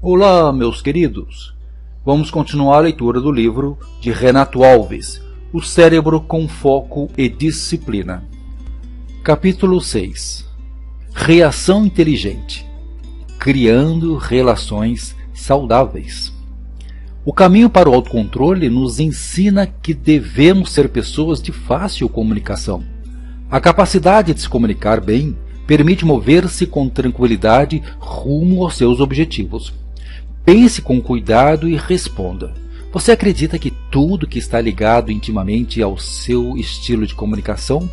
Olá, meus queridos! Vamos continuar a leitura do livro de Renato Alves, O Cérebro com Foco e Disciplina. Capítulo 6. Reação inteligente. Criando relações saudáveis. O caminho para o autocontrole nos ensina que devemos ser pessoas de fácil comunicação. A capacidade de se comunicar bem permite mover-se com tranquilidade rumo aos seus objetivos. Pense com cuidado e responda. Você acredita que tudo que está ligado intimamente ao seu estilo de comunicação?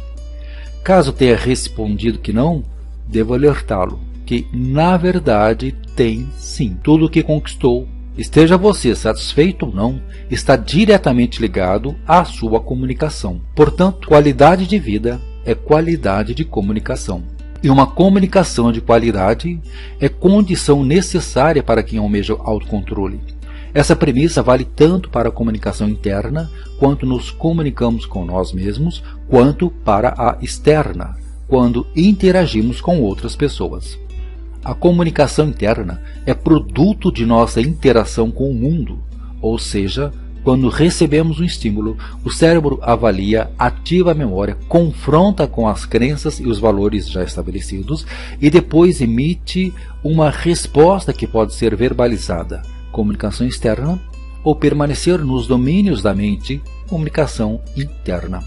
Caso tenha respondido que não, devo alertá-lo que, na verdade, tem sim. Tudo o que conquistou, esteja você satisfeito ou não, está diretamente ligado à sua comunicação. Portanto, qualidade de vida é qualidade de comunicação. E uma comunicação de qualidade é condição necessária para quem almeja autocontrole. Essa premissa vale tanto para a comunicação interna, quanto nos comunicamos com nós mesmos, quanto para a externa, quando interagimos com outras pessoas. A comunicação interna é produto de nossa interação com o mundo, ou seja, quando recebemos um estímulo, o cérebro avalia, ativa a memória, confronta com as crenças e os valores já estabelecidos e depois emite uma resposta que pode ser verbalizada, comunicação externa, ou permanecer nos domínios da mente, comunicação interna.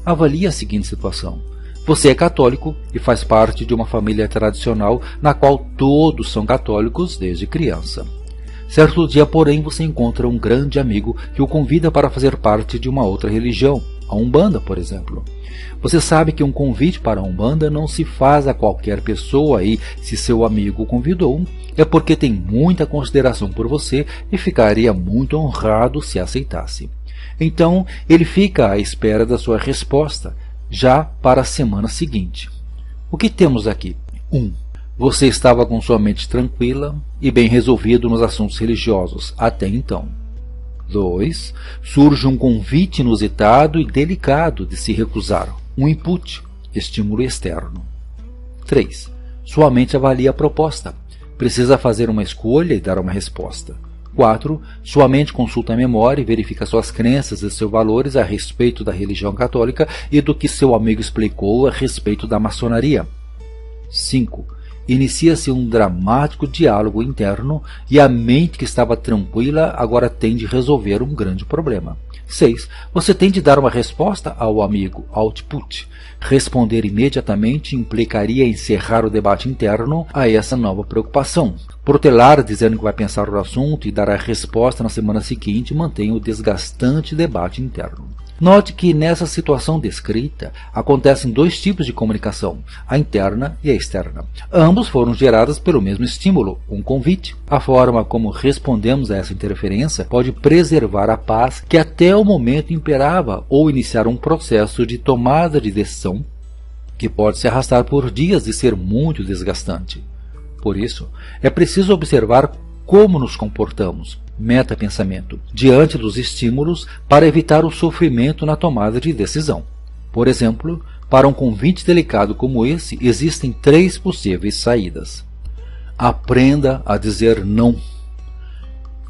Avalie a seguinte situação. Você é católico e faz parte de uma família tradicional na qual todos são católicos desde criança. Certo dia, porém, você encontra um grande amigo que o convida para fazer parte de uma outra religião, a Umbanda, por exemplo. Você sabe que um convite para a Umbanda não se faz a qualquer pessoa e, se seu amigo o convidou, é porque tem muita consideração por você e ficaria muito honrado se aceitasse. Então, ele fica à espera da sua resposta, já para a semana seguinte. O que temos aqui? 1. Você estava com sua mente tranquila e bem resolvido nos assuntos religiosos até então. 2. Surge um convite inusitado e delicado de se recusar, um input, estímulo externo. 3. Sua mente avalia a proposta, precisa fazer uma escolha e dar uma resposta. 4. Sua mente consulta a memória e verifica suas crenças e seus valores a respeito da religião católica e do que seu amigo explicou a respeito da maçonaria. 5. Inicia-se um dramático diálogo interno e a mente que estava tranquila agora tem de resolver um grande problema. 6. Você tem de dar uma resposta ao amigo, output. Responder imediatamente implicaria encerrar o debate interno a essa nova preocupação. Protelar dizendo que vai pensar no assunto e dar a resposta na semana seguinte mantém o desgastante debate interno. Note que nessa situação descrita acontecem dois tipos de comunicação, a interna e a externa. Ambos foram gerados pelo mesmo estímulo, um convite. A forma como respondemos a essa interferência pode preservar a paz que até o momento imperava ou iniciar um processo de tomada de decisão que pode se arrastar por dias e ser muito desgastante. Por isso, é preciso observar como nos comportamos, metapensamento, diante dos estímulos para evitar o sofrimento na tomada de decisão. Por exemplo, para um convite delicado como esse, existem 3 possíveis saídas. Aprenda a dizer não.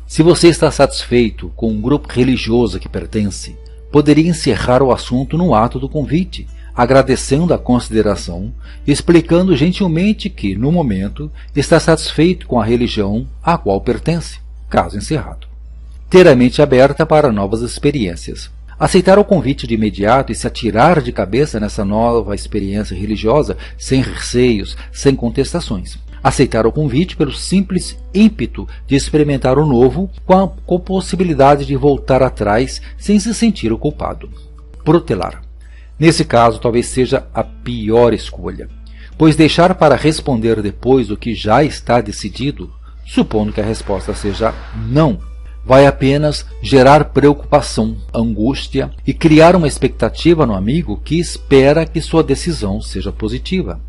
Se você está satisfeito com um grupo religioso a que pertence, poderia encerrar o assunto no ato do convite, agradecendo a consideração e explicando gentilmente que, no momento, está satisfeito com a religião a qual pertence, caso encerrado. Ter a mente aberta para novas experiências. Aceitar o convite de imediato e se atirar de cabeça nessa nova experiência religiosa sem receios, sem contestações. Aceitar o convite pelo simples ímpeto de experimentar o novo com a possibilidade de voltar atrás sem se sentir o culpado. Protelar. Nesse caso, talvez seja a pior escolha, pois deixar para responder depois o que já está decidido, supondo que a resposta seja não, vai apenas gerar preocupação, angústia e criar uma expectativa no amigo que espera que sua decisão seja positiva.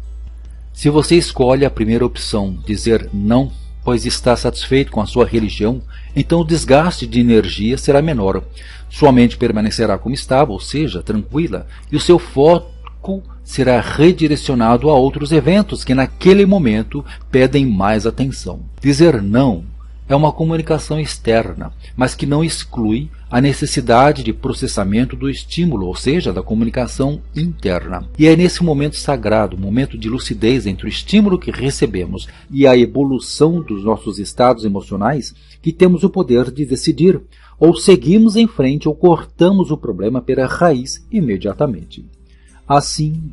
Se você escolhe a primeira opção, dizer não, pois está satisfeito com a sua religião, então o desgaste de energia será menor. Sua mente permanecerá como estava, ou seja, tranquila, e o seu foco será redirecionado a outros eventos que naquele momento pedem mais atenção. Dizer não é uma comunicação externa, mas que não exclui a necessidade de processamento do estímulo, ou seja, da comunicação interna. E é nesse momento sagrado, momento de lucidez entre o estímulo que recebemos e a evolução dos nossos estados emocionais, que temos o poder de decidir, ou seguimos em frente ou cortamos o problema pela raiz imediatamente. Assim,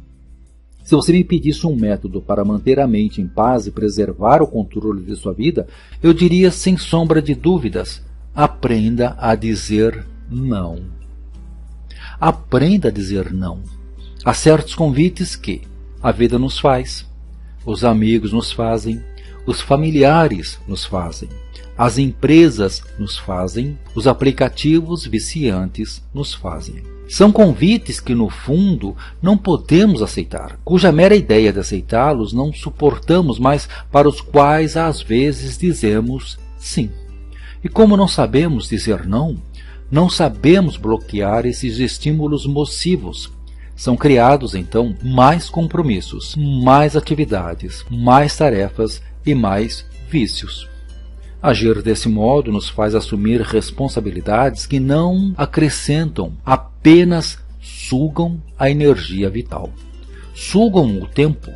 se você me pedisse um método para manter a mente em paz e preservar o controle de sua vida, eu diria sem sombra de dúvidas: aprenda a dizer não. Aprenda a dizer não. Há certos convites que a vida nos faz, os amigos nos fazem, os familiares nos fazem, as empresas nos fazem, os aplicativos viciantes nos fazem. São convites que, no fundo, não podemos aceitar, cuja mera ideia de aceitá-los não suportamos, mas para os quais às vezes dizemos sim. E como não sabemos dizer não, não sabemos bloquear esses estímulos nocivos. São criados, então, mais compromissos, mais atividades, mais tarefas e mais vícios. Agir desse modo nos faz assumir responsabilidades que não acrescentam, apenas sugam a energia vital. Sugam o tempo,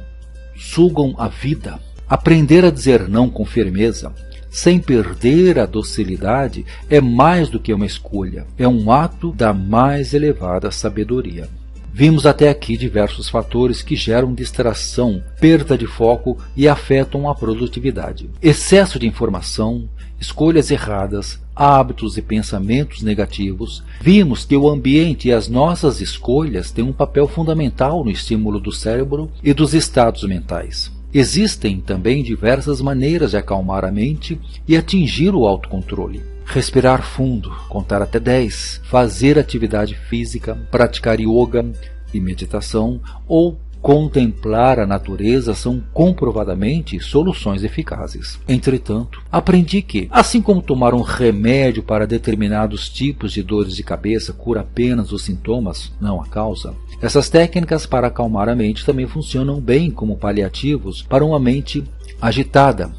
sugam a vida. Aprender a dizer não com firmeza, sem perder a docilidade, é mais do que uma escolha, é um ato da mais elevada sabedoria. Vimos até aqui diversos fatores que geram distração, perda de foco e afetam a produtividade. Excesso de informação, escolhas erradas, hábitos e pensamentos negativos. Vimos que o ambiente e as nossas escolhas têm um papel fundamental no estímulo do cérebro e dos estados mentais. Existem também diversas maneiras de acalmar a mente e atingir o autocontrole. Respirar fundo, contar até 10, fazer atividade física, praticar yoga e meditação ou contemplar a natureza são comprovadamente soluções eficazes. Entretanto, aprendi que, assim como tomar um remédio para determinados tipos de dores de cabeça cura apenas os sintomas, não a causa, essas técnicas para acalmar a mente também funcionam bem como paliativos para uma mente agitada,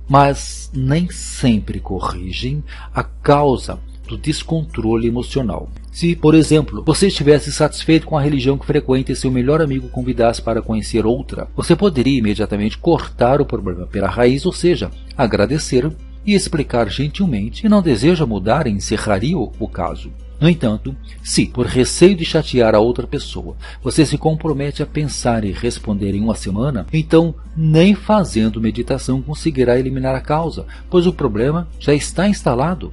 mas nem sempre corrigem a causa do descontrole emocional. Se, por exemplo, você estivesse satisfeito com a religião que frequenta e seu melhor amigo convidasse para conhecer outra, você poderia imediatamente cortar o problema pela raiz, ou seja, agradecer e explicar gentilmente que não deseja mudar e encerraria o caso. No entanto, se, por receio de chatear a outra pessoa, você se compromete a pensar e responder em uma semana, então nem fazendo meditação conseguirá eliminar a causa, pois o problema já está instalado.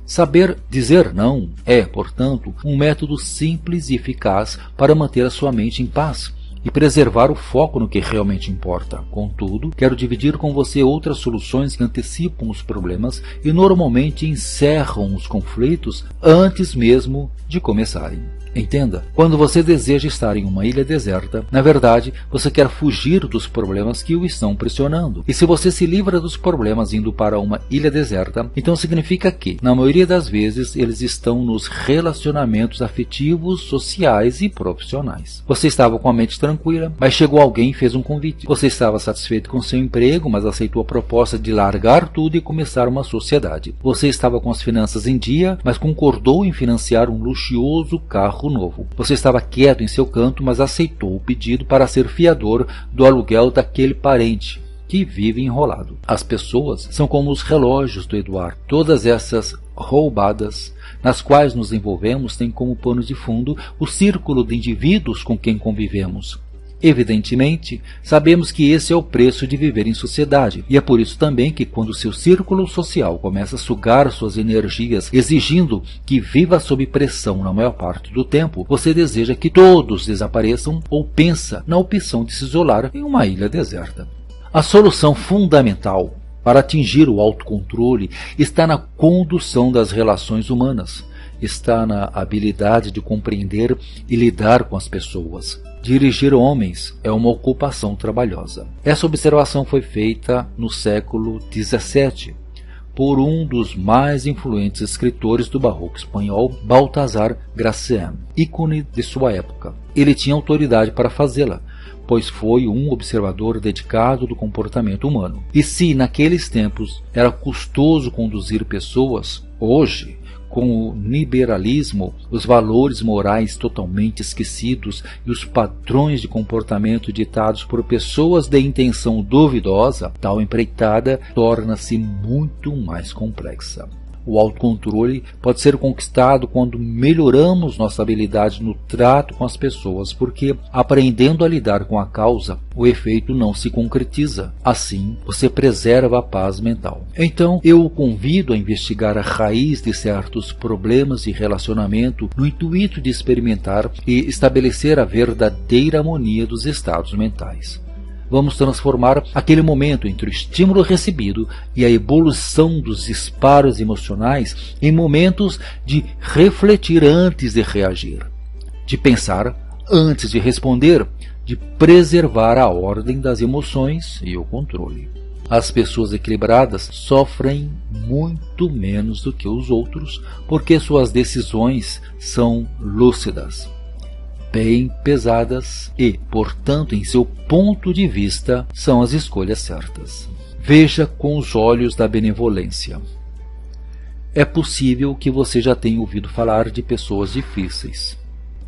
Saber dizer não é, portanto, um método simples e eficaz para manter a sua mente em paz e preservar o foco no que realmente importa. Contudo, quero dividir com você outras soluções que antecipam os problemas e normalmente encerram os conflitos antes mesmo de começarem. Entenda, quando você deseja estar em uma ilha deserta, na verdade, você quer fugir dos problemas que o estão pressionando. E se você se livra dos problemas indo para uma ilha deserta, então significa que, na maioria das vezes, eles estão nos relacionamentos afetivos, sociais e profissionais. Você estava com a mente tranquila, mas chegou alguém e fez um convite. Você estava satisfeito com seu emprego, mas aceitou a proposta de largar tudo e começar uma sociedade. Você estava com as finanças em dia, mas concordou em financiar um luxuoso carro novo. Você estava quieto em seu canto, mas aceitou o pedido para ser fiador do aluguel daquele parente que vive enrolado. As pessoas são como os relógios do Eduardo. Todas essas roubadas nas quais nos envolvemos têm como pano de fundo o círculo de indivíduos com quem convivemos. Evidentemente, sabemos que esse é o preço de viver em sociedade, e é por isso também que quando seu círculo social começa a sugar suas energias, exigindo que viva sob pressão na maior parte do tempo, você deseja que todos desapareçam ou pensa na opção de se isolar em uma ilha deserta. A solução fundamental para atingir o autocontrole está na condução das relações humanas, está na habilidade de compreender e lidar com as pessoas. Dirigir homens é uma ocupação trabalhosa. Essa observação foi feita no século XVII por um dos mais influentes escritores do barroco espanhol, Baltasar Gracián, ícone de sua época. Ele tinha autoridade para fazê-la, pois foi um observador dedicado do comportamento humano. E se naqueles tempos era custoso conduzir pessoas, hoje, com o liberalismo, os valores morais totalmente esquecidos e os padrões de comportamento ditados por pessoas de intenção duvidosa, tal empreitada torna-se muito mais complexa. O autocontrole pode ser conquistado quando melhoramos nossa habilidade no trato com as pessoas, porque, aprendendo a lidar com a causa, o efeito não se concretiza. Assim, você preserva a paz mental. Então, eu o convido a investigar a raiz de certos problemas de relacionamento no intuito de experimentar e estabelecer a verdadeira harmonia dos estados mentais. Vamos transformar aquele momento entre o estímulo recebido e a evolução dos disparos emocionais em momentos de refletir antes de reagir, de pensar antes de responder, de preservar a ordem das emoções e o controle. As pessoas equilibradas sofrem muito menos do que os outros porque suas decisões são lúcidas, bem pesadas e, portanto, em seu ponto de vista, são as escolhas certas. Veja com os olhos da benevolência. É possível que você já tenha ouvido falar de pessoas difíceis.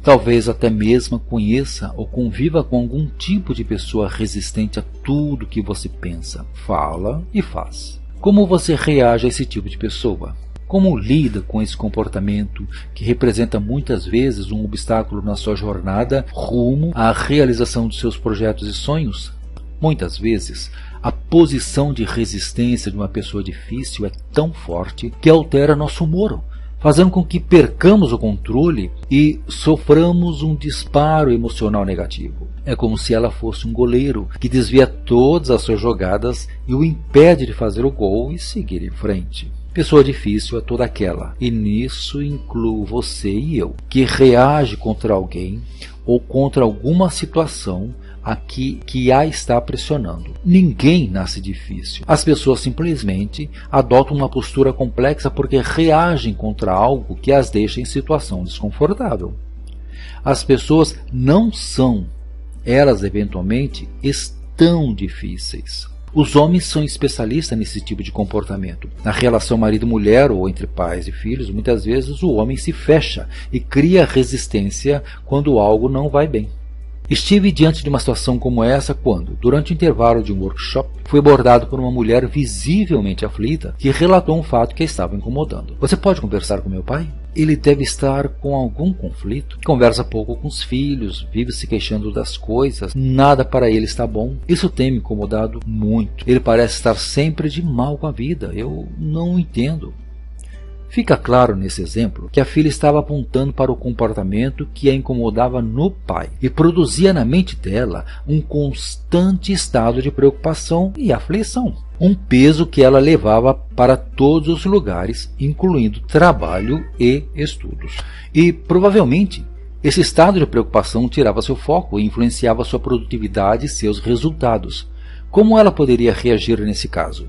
Talvez até mesmo conheça ou conviva com algum tipo de pessoa resistente a tudo que você pensa, fala e faz. Como você reage a esse tipo de pessoa? Como lida com esse comportamento que representa muitas vezes um obstáculo na sua jornada rumo à realização de seus projetos e sonhos? Muitas vezes, a posição de resistência de uma pessoa difícil é tão forte que altera nosso humor, fazendo com que percamos o controle e soframos um disparo emocional negativo. É como se ela fosse um goleiro que desvia todas as suas jogadas e o impede de fazer o gol e seguir em frente. Pessoa difícil é toda aquela, e nisso incluo você e eu, que reage contra alguém ou contra alguma situação que a está pressionando. Ninguém nasce difícil. As pessoas simplesmente adotam uma postura complexa porque reagem contra algo que as deixa em situação desconfortável. As pessoas não são, elas eventualmente estão difíceis. Os homens são especialistas nesse tipo de comportamento. Na relação marido-mulher ou entre pais e filhos, muitas vezes o homem se fecha e cria resistência quando algo não vai bem. Estive diante de uma situação como essa quando, durante o intervalo de um workshop, fui abordado por uma mulher visivelmente aflita que relatou um fato que a estava incomodando. Você pode conversar com meu pai? Ele deve estar com algum conflito. Conversa pouco com os filhos, vive se queixando das coisas, nada para ele está bom. Isso tem me incomodado muito. Ele parece estar sempre de mal com a vida. Eu não entendo. Fica claro nesse exemplo que a filha estava apontando para o comportamento que a incomodava no pai e produzia na mente dela um constante estado de preocupação e aflição. Um peso que ela levava para todos os lugares, incluindo trabalho e estudos. E provavelmente esse estado de preocupação tirava seu foco e influenciava sua produtividade e seus resultados. Como ela poderia reagir nesse caso?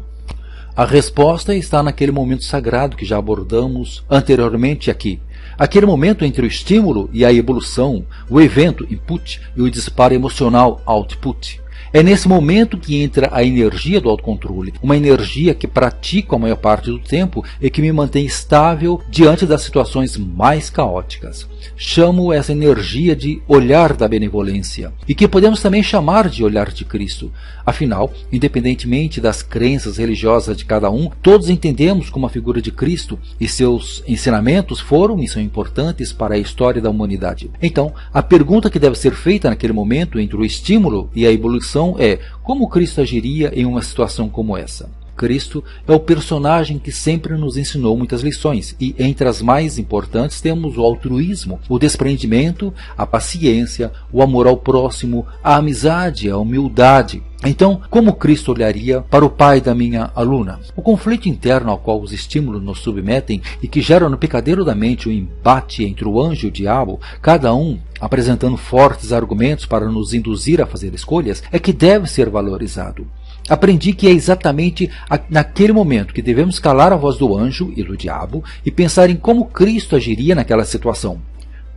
A resposta está naquele momento sagrado que já abordamos anteriormente aqui. Aquele momento entre o estímulo e a evolução, o evento, input, e o disparo emocional, output. É nesse momento que entra a energia do autocontrole, uma energia que pratico a maior parte do tempo e que me mantém estável diante das situações mais caóticas. Chamo essa energia de olhar da benevolência, e que podemos também chamar de olhar de Cristo. Afinal, independentemente das crenças religiosas de cada um, todos entendemos como a figura de Cristo e seus ensinamentos foram e são importantes para a história da humanidade. Então, a pergunta que deve ser feita naquele momento entre o estímulo e a evolução é: como Cristo agiria em uma situação como essa? Cristo é o personagem que sempre nos ensinou muitas lições, e entre as mais importantes temos o altruísmo, o desprendimento, a paciência, o amor ao próximo, a amizade, a humildade. Então, como Cristo olharia para o pai da minha aluna? O conflito interno ao qual os estímulos nos submetem e que gera no picadeiro da mente o embate entre o anjo e o diabo, cada um apresentando fortes argumentos para nos induzir a fazer escolhas, é que deve ser valorizado. Aprendi que é exatamente naquele momento que devemos calar a voz do anjo e do diabo e pensar em como Cristo agiria naquela situação.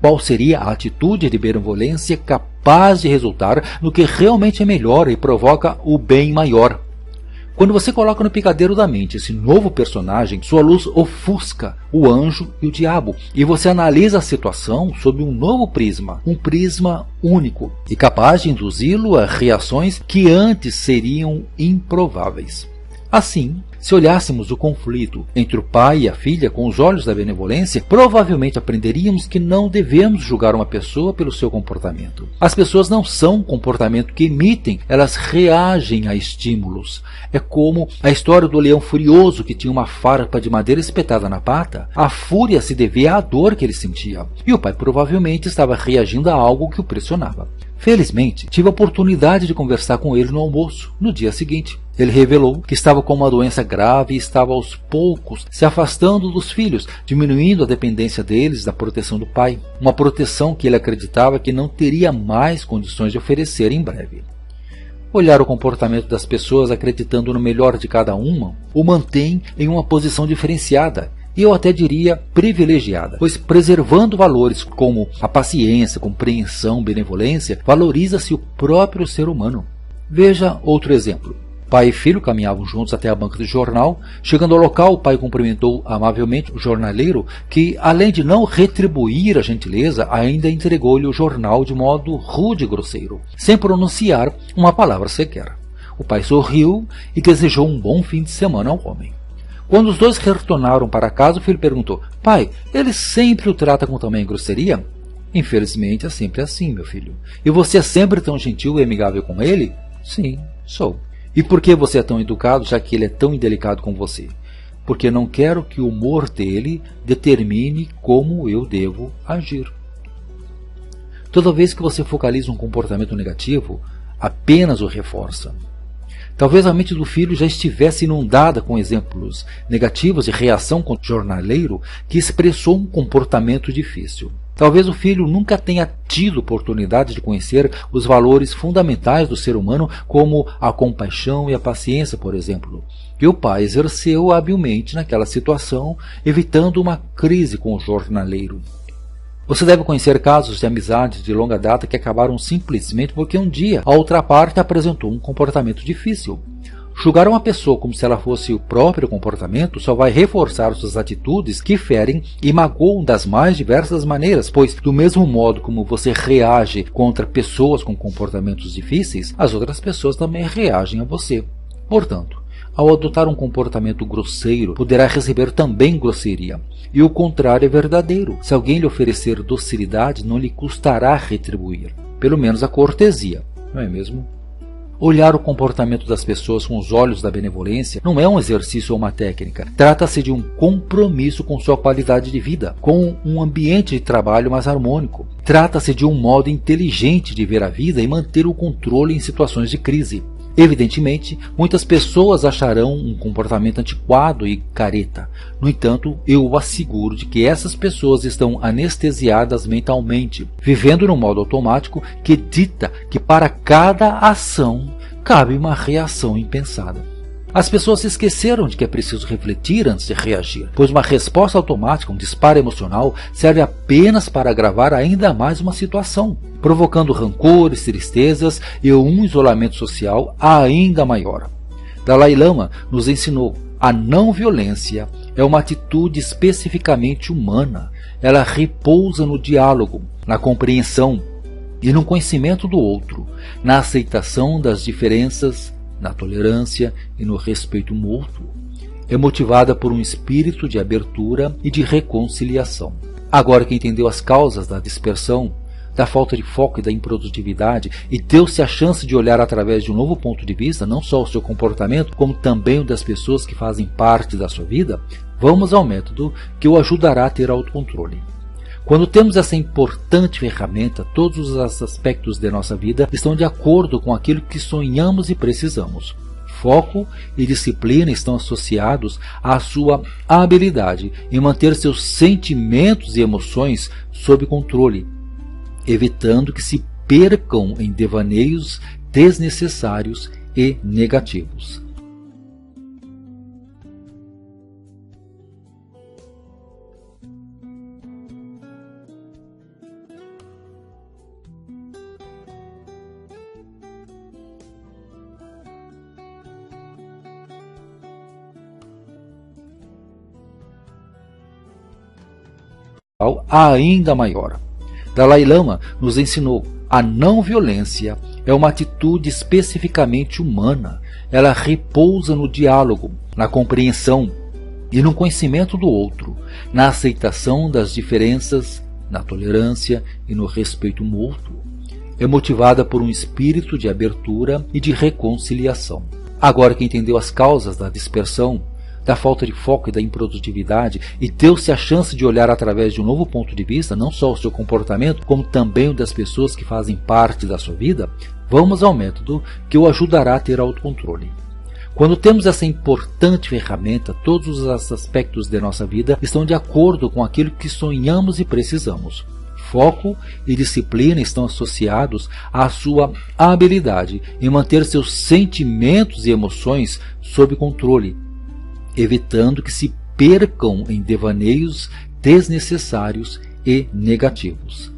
Qual seria a atitude de benevolência capaz capaz de resultar no que realmente é melhor e provoca o bem maior. Quando você coloca no picadeiro da mente esse novo personagem, sua luz ofusca o anjo e o diabo, e você analisa a situação sob um novo prisma, um prisma único e capaz de induzi-lo a reações que antes seriam improváveis. Assim, se olhássemos o conflito entre o pai e a filha com os olhos da benevolência, provavelmente aprenderíamos que não devemos julgar uma pessoa pelo seu comportamento. As pessoas não são um comportamento que emitem, elas reagem a estímulos. É como a história do leão furioso que tinha uma farpa de madeira espetada na pata. A fúria se devia à dor que ele sentia, e o pai provavelmente estava reagindo a algo que o pressionava. Felizmente, tive a oportunidade de conversar com ele no almoço, no dia seguinte. Ele revelou que estava com uma doença grave e estava aos poucos se afastando dos filhos, diminuindo a dependência deles da proteção do pai, uma proteção que ele acreditava que não teria mais condições de oferecer em breve. Olhar o comportamento das pessoas acreditando no melhor de cada uma o mantém em uma posição diferenciada, e eu até diria privilegiada, pois preservando valores como a paciência, compreensão, benevolência, valoriza-se o próprio ser humano. Veja outro exemplo. Pai e filho caminhavam juntos até a banca do jornal. Chegando ao local, o pai cumprimentou amavelmente o jornaleiro, que, além de não retribuir a gentileza, ainda entregou-lhe o jornal de modo rude e grosseiro, sem pronunciar uma palavra sequer. O pai sorriu e desejou um bom fim de semana ao homem. Quando os dois retornaram para casa, o filho perguntou: pai, ele sempre o trata com tamanha grosseria? Infelizmente é sempre assim, meu filho. E você é sempre tão gentil e amigável com ele? Sim, sou. E por que você é tão educado, já que ele é tão indelicado com você? Porque não quero que o humor dele determine como eu devo agir. Toda vez que você focaliza um comportamento negativo, apenas o reforça. Talvez a mente do filho já estivesse inundada com exemplos negativos de reação contra o jornaleiro que expressou um comportamento difícil. Talvez o filho nunca tenha tido oportunidade de conhecer os valores fundamentais do ser humano, como a compaixão e a paciência, por exemplo, que o pai exerceu habilmente naquela situação, evitando uma crise com o jornaleiro. Você deve conhecer casos de amizades de longa data que acabaram simplesmente porque um dia a outra parte apresentou um comportamento difícil. Julgar uma pessoa como se ela fosse o próprio comportamento só vai reforçar suas atitudes que ferem e magoam das mais diversas maneiras, pois, do mesmo modo como você reage contra pessoas com comportamentos difíceis, as outras pessoas também reagem a você. Portanto, ao adotar um comportamento grosseiro, poderá receber também grosseria. E o contrário é verdadeiro. Se alguém lhe oferecer docilidade, não lhe custará retribuir. Pelo menos a cortesia, não é mesmo? Olhar o comportamento das pessoas com os olhos da benevolência não é um exercício ou uma técnica. Trata-se de um compromisso com sua qualidade de vida, com um ambiente de trabalho mais harmônico. Trata-se de um modo inteligente de ver a vida e manter o controle em situações de crise. Evidentemente, muitas pessoas acharão um comportamento antiquado e careta. No entanto, eu o asseguro de que essas pessoas estão anestesiadas mentalmente, vivendo no modo automático que dita que para cada ação cabe uma reação impensada. As pessoas se esqueceram de que é preciso refletir antes de reagir, pois uma resposta automática, um disparo emocional, serve apenas para agravar ainda mais uma situação, provocando rancores, tristezas e um isolamento social ainda maior. Dalai Lama nos ensinou: a não violência é uma atitude especificamente humana. Ela repousa no diálogo, na compreensão e no conhecimento do outro, na aceitação das diferenças, na tolerância e no respeito mútuo. É motivada por um espírito de abertura e de reconciliação. Agora que entendeu as causas da dispersão, da falta de foco e da improdutividade, e deu-se a chance de olhar através de um novo ponto de vista, não só o seu comportamento, como também o das pessoas que fazem parte da sua vida, vamos ao método que o ajudará a ter autocontrole. Quando temos essa importante ferramenta, todos os aspectos de nossa vida estão de acordo com aquilo que sonhamos e precisamos. Foco e disciplina estão associados à sua habilidade em manter seus sentimentos e emoções sob controle, evitando que se percam em devaneios desnecessários e negativos. ainda maior. Dalai Lama nos ensinou: a não violência é uma atitude especificamente humana. Ela repousa no diálogo, na compreensão e no conhecimento do outro, na aceitação das diferenças, na tolerância e no respeito mútuo. É motivada por um espírito de abertura e de reconciliação. Agora que entendeu as causas da dispersão, da falta de foco e da improdutividade, e deu-se a chance de olhar através de um novo ponto de vista, não só o seu comportamento, como também o das pessoas que fazem parte da sua vida, vamos ao método que o ajudará a ter autocontrole. Quando temos essa importante ferramenta, todos os aspectos de nossa vida estão de acordo com aquilo que sonhamos e precisamos. Foco e disciplina estão associados à sua habilidade em manter seus sentimentos e emoções sob controle, evitando que se percam em devaneios desnecessários e negativos.